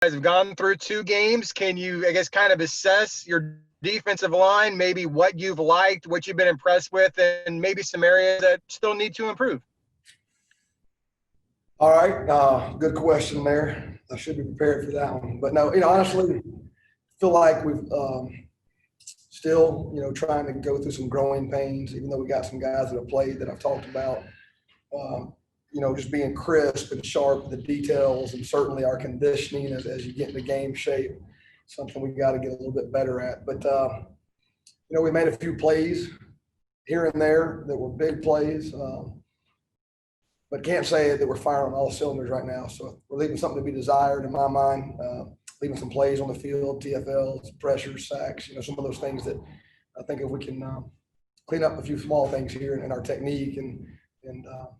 have gone through 2 games. Can you, I guess, kind of assess your defensive line, maybe what you've liked, what you've been impressed with, and maybe some areas that still need to improve? All right, good question there. I should be prepared for that one. But no, honestly, feel like we've still, trying to go through some growing pains, even though we got some guys that have played that I've talked about. Just being crisp and sharp with the details, and certainly our conditioning as you get into game shape, something we got to get a little bit better at. But, we made a few plays here and there that were big plays, but can't say that we're firing on all cylinders right now. So we're leaving something to be desired in my mind, leaving some plays on the field, TFLs, pressures, sacks, some of those things that I think if we can clean up a few small things here in our technique and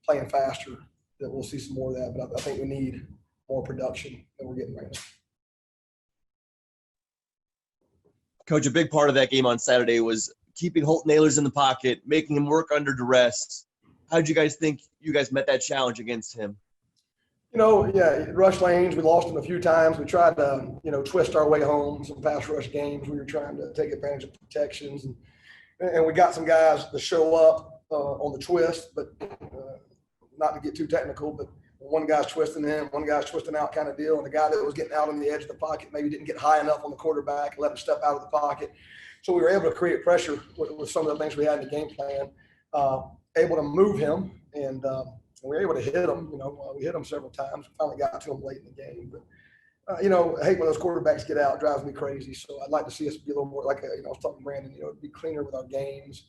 playing faster, that we'll see some more of that. But I think we need more production than we're getting right now. Coach, a big part of that game on Saturday was keeping Holt Nailers in the pocket, making him work under duress. How did you guys think you guys met that challenge against him? Rush lanes, we lost them a few times. We tried to, twist our way home. Some pass rush games, we were trying to take advantage of protections. And we got some guys to show up on the twist, but not to get too technical, but one guy's twisting in, one guy's twisting out kind of deal. And the guy that was getting out on the edge of the pocket maybe didn't get high enough on the quarterback, let him step out of the pocket. So we were able to create pressure with some of the things we had in the game plan, able to move him, and we were able to hit him. We hit him several times. We finally got to him late in the game. But, I hate when those quarterbacks get out. It drives me crazy. So I'd like to see us be a little more like, I was talking to Brandon, be cleaner with our games.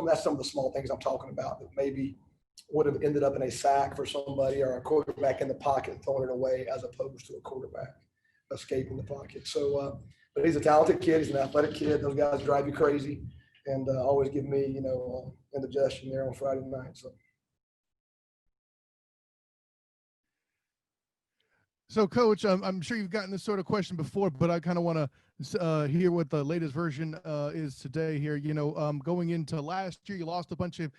That's some of the small things I'm talking about that maybe would have ended up in a sack for somebody, or a quarterback in the pocket throwing it away, as opposed to a quarterback escaping the pocket. So, but he's a talented kid. He's an athletic kid. Those guys drive you crazy, and always give me, indigestion there on Friday night. So, Coach, I'm sure you've gotten this sort of question before, but I kind of want to hear what the latest version is today here. Going into last year, you lost a bunch of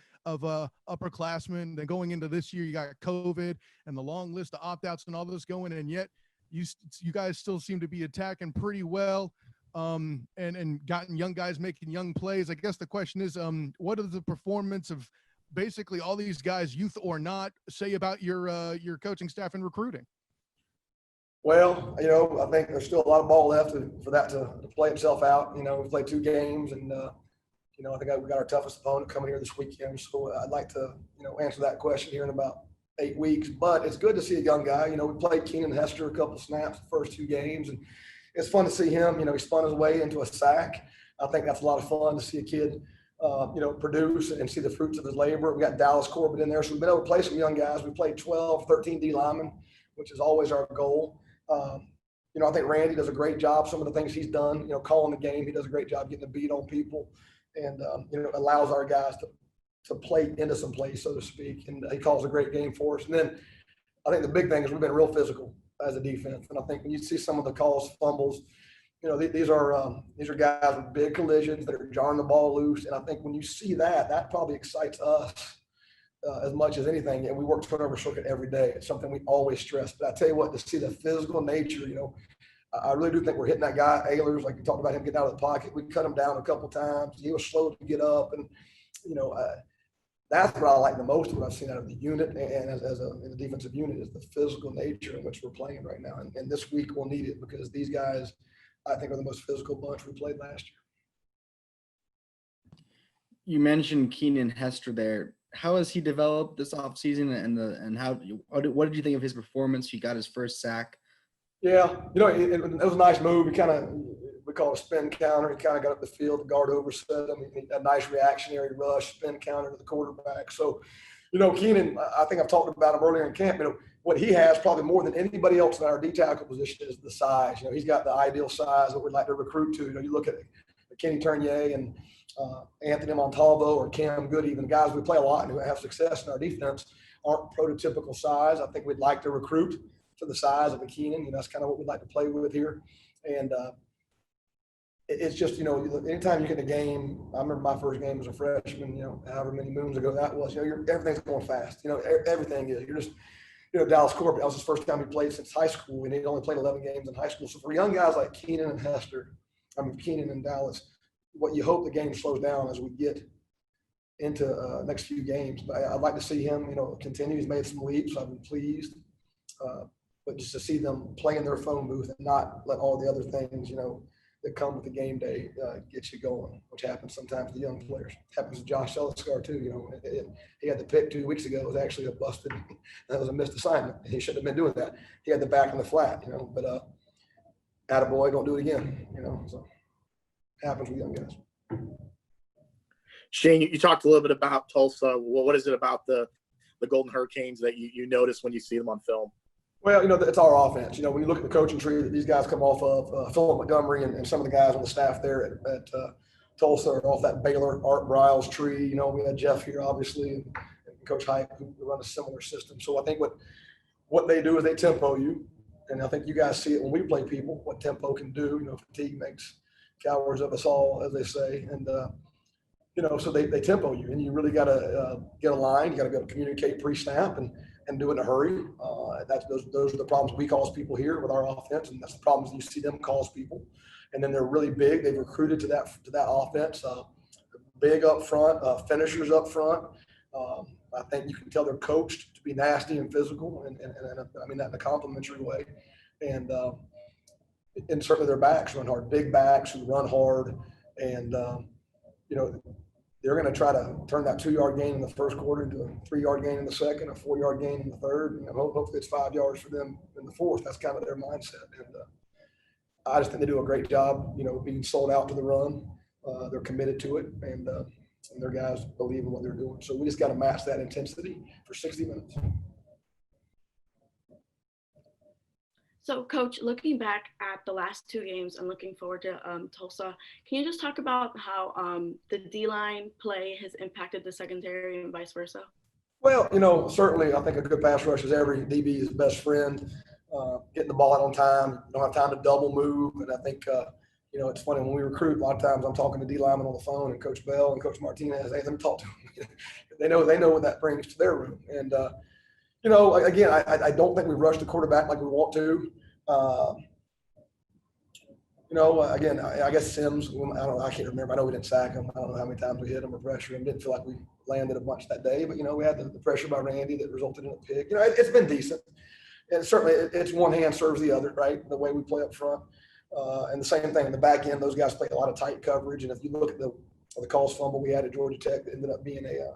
upperclassmen. Then going into this year, you got COVID and the long list of opt-outs and all this going, and yet you guys still seem to be attacking pretty well, and gotten young guys making young plays. I guess the question is, what does the performance of basically all these guys, youth or not, say about your coaching staff and recruiting? Well, I think there's still a lot of ball left for that to play itself out. We've played 2 games, and I think we got our toughest opponent coming here this weekend. So I'd like to, answer that question here in about 8 weeks. But it's good to see a young guy. We played Keenan Hester a couple snaps the first 2 games, and it's fun to see him. He spun his way into a sack. I think that's a lot of fun to see a kid, produce and see the fruits of his labor. We got Dallas Corbett in there, so we've been able to play some young guys. We played 12, 13 D linemen, which is always our goal. I think Randy does a great job. Some of the things he's done, calling the game, he does a great job getting a beat on people, and allows our guys to play into some plays, so to speak. And he calls a great game for us. And then I think the big thing is we've been real physical as a defense. And I think when you see some of the calls, fumbles, these are guys with big collisions that are jarring the ball loose. And I think when you see that probably excites us as much as anything. And we work turnover circuit every day. It's something we always stress. But I tell you what, to see the physical nature, I really do think we're hitting that guy, Ehlers, like you talked about him getting out of the pocket. We cut him down a couple times. He was slow to get up. And, that's what I like the most of what I've seen out of the unit, and as a defensive unit, is the physical nature in which we're playing right now. And this week we'll need it, because these guys, I think, are the most physical bunch we played last year. You mentioned Keenan Hester there. How has he developed this offseason, what did you think of his performance? He got his first sack. Yeah, it was a nice move. We call it a spin counter. He kind of got up the field, the guard overset him. A nice reactionary rush, spin counter to the quarterback. So, Keenan, I think I've talked about him earlier in camp. What he has probably more than anybody else in our D tackle position is the size. He's got the ideal size that we'd like to recruit to. You look at Kenny Turnier and Anthony Montalvo or Cam Good, even guys we play a lot and who have success in our defense aren't prototypical size. I think we'd like to recruit to the size of a Keenan. That's kind of what we'd like to play with here. And it's just, anytime you get a game, I remember my first game as a freshman, however many moons ago that was, everything's going fast. Everything is. You're just, Dallas Corbett, that was his first time he played since high school, and he'd only played 11 games in high school. So for young guys like Keenan and Dallas, what you hope the game slows down as we get into next few games. But I'd like to see him, continue. He's made some leaps. I've been pleased. But just to see them play in their phone booth and not let all the other things, that come with the game day get you going, which happens sometimes to young players. Happens to Josh Elliscar too. He had the pick 2 weeks ago. It was actually that was a missed assignment. He shouldn't have been doing that. He had the back in the flat, but attaboy, don't do it again, so happens with young guys. Shane, you talked a little bit about Tulsa. What is it about the Golden Hurricanes that you notice when you see them on film? Well, it's our offense. When you look at the coaching tree that these guys come off of, Philip Montgomery and some of the guys on the staff there at Tulsa are off that Baylor Art Briles tree. We had Jeff here, obviously, and Coach Hype, who run a similar system. So I think what they do is they tempo you. And I think you guys see it when we play people, what tempo can do. Fatigue makes cowards of us all, as they say. And, so they tempo you. And you really got to get aligned. You got to be able to communicate pre-snap and do it in a hurry. Those are the problems we cause people here with our offense, and that's the problems you see them cause people. And then they're really big. They've recruited to that offense. Big up front, finishers up front. I think you can tell they're coached to be nasty and physical, and I mean that in a complimentary way. And certainly their backs run hard. Big backs who run hard, and they're going to try to turn that 2-yard gain in the first quarter into a 3-yard gain in the second, a 4-yard gain in the third, and hopefully it's 5 yards for them in the fourth. That's kind of their mindset. And I just think they do a great job, being sold out to the run. They're committed to it, and their guys believe in what they're doing. So we just got to match that intensity for 60 minutes. So, Coach, looking back at the last 2 games and looking forward to Tulsa, can you just talk about how the D-line play has impacted the secondary and vice versa? Well, certainly I think a good pass rush is every DB's best friend. Getting the ball out on time, don't have time to double move. And I think, it's funny when we recruit, a lot of times I'm talking to D linemen on the phone and Coach Bell and Coach Martinez, hey, let me talk to them. They know what that brings to their room. And, again, I don't think we rush the quarterback like we want to. Again, I guess Sims, I can't remember. I know we didn't sack him. I don't know how many times we hit him or pressure him. Didn't feel like we landed a bunch that day. But, we had the pressure by Randy that resulted in a pick. It's been decent. And certainly it's one hand serves the other, right? The way we play up front. And the same thing in the back end, those guys play a lot of tight coverage. And if you look at the calls fumble we had at Georgia Tech that ended up being a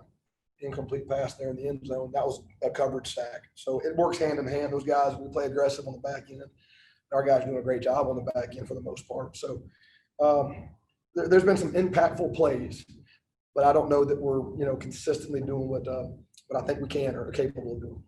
incomplete pass there in the end zone, that was a coverage stack. So it works hand in hand. Those guys, we play aggressive on the back end. Our guys are doing a great job on the back end for the most part. So there's been some impactful plays, but I don't know that we're, consistently doing what I think we can or are capable of doing.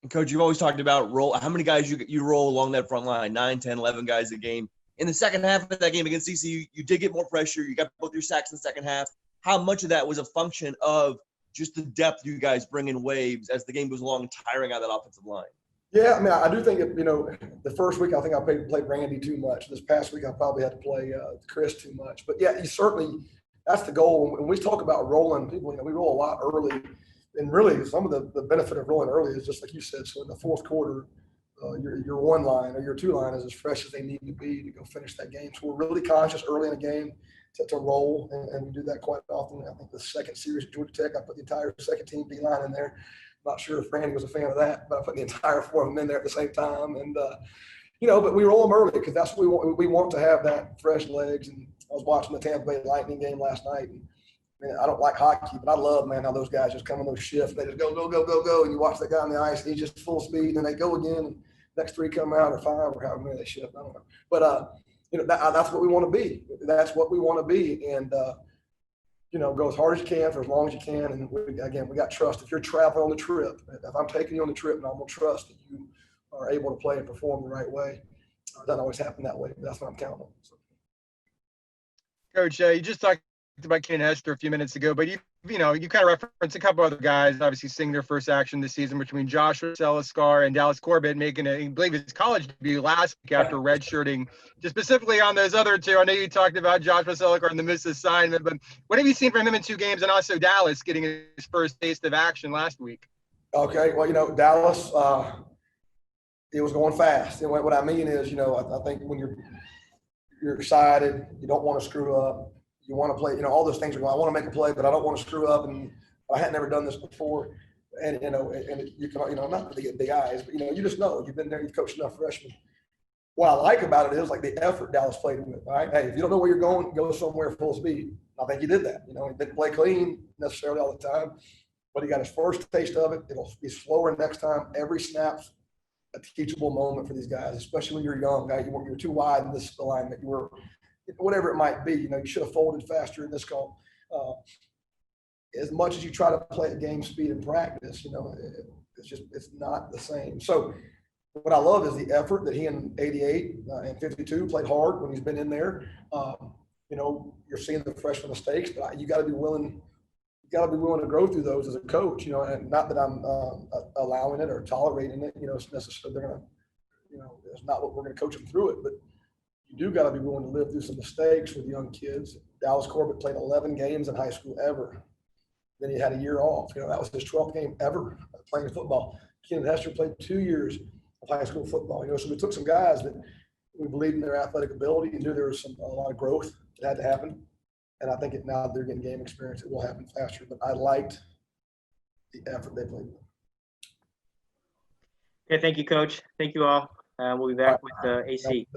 Coach, you've always talked about how many guys you roll along that front line, 9, 10, 11 guys a game. In the second half of that game against CC, you did get more pressure. You got both your sacks in the second half. How much of that was a function of just the depth you guys bring in waves as the game goes along, tiring out that offensive line? Yeah, I mean, I do think, the first week I think I played Randy too much. This past week I probably had to play Chris too much. But, yeah, that's the goal. When we talk about rolling, people, we roll a lot early. And really, some of the benefit of rolling early is just like you said. So in the fourth quarter, your one line or your two line is as fresh as they need to be to go finish that game. So we're really conscious early in the game to roll, and we do that quite often. I think the second series at Georgia Tech, I put the entire second team D line in there. Not sure if Randy was a fan of that, but I put the entire 4 of them in there at the same time. And but we roll them early because that's what we want. We want to have that fresh legs. And I was watching the Tampa Bay Lightning game last night. And, I don't like hockey, but I love, how those guys just come in those shifts. They just go, go, go, go, go. And you watch that guy on the ice, and he's just full speed, and they go again. And next 3 come out or 5 or however many they shift. I don't know. But, that's what we want to be. That's what we want to be. And, go as hard as you can for as long as you can. And, we got trust. If you're traveling on the trip, if I'm taking you on the trip, and I'm going to trust that you are able to play and perform the right way. It doesn't always happen that way, but that's what I'm counting on. So. Coach, you just talked about Keenan Hester a few minutes ago, but you kind of referenced a couple other guys obviously seeing their first action this season between Josh Elliscar and Dallas Corbett making I believe his college debut last week after redshirting. Just specifically on those other two, I know you talked about Josh Elliscar and the missed assignment, but what have you seen from him in 2 games, and also Dallas getting his first taste of action last week? Okay, well, Dallas, it was going fast. And what I mean is, I think when you're excited, you don't want to screw up, you want to play, all those things are going, I want to make a play, but I don't want to screw up, and I had never done this before. And, you can, not that they get big eyes, but, you just know, you've been there, you've coached enough freshmen. What I like about it is like the effort Dallas played with, all right? Hey, if you don't know where you're going, go somewhere full speed. I think he did that. He didn't play clean necessarily all the time, but he got his first taste of it. It'll be slower next time. Every snap's a teachable moment for these guys, especially when you're young. You're too wide in this alignment. You were, whatever it might be, you should have folded faster in this call. As much as you try to play at game speed in practice, it's not the same. So what I love is the effort that he in 88 and 52 played hard when he's been in there. You're seeing the freshman mistakes, but you got to be willing. You got to be willing to grow through those as a coach. And not that I'm allowing it or tolerating it. It's necessarily they're gonna. It's not what we're gonna coach them through it, but you do got to be willing to live through some mistakes with young kids. Dallas Corbett played 11 games in high school ever. Then he had a year off. That was his 12th game ever playing football. Keenan Hester played 2 years of high school football. So we took some guys that we believed in their athletic ability and knew there was a lot of growth that had to happen. And I think now they're getting game experience. It will happen faster. But I liked the effort they played. Okay, thank you, Coach. Thank you all. We'll be back with AC.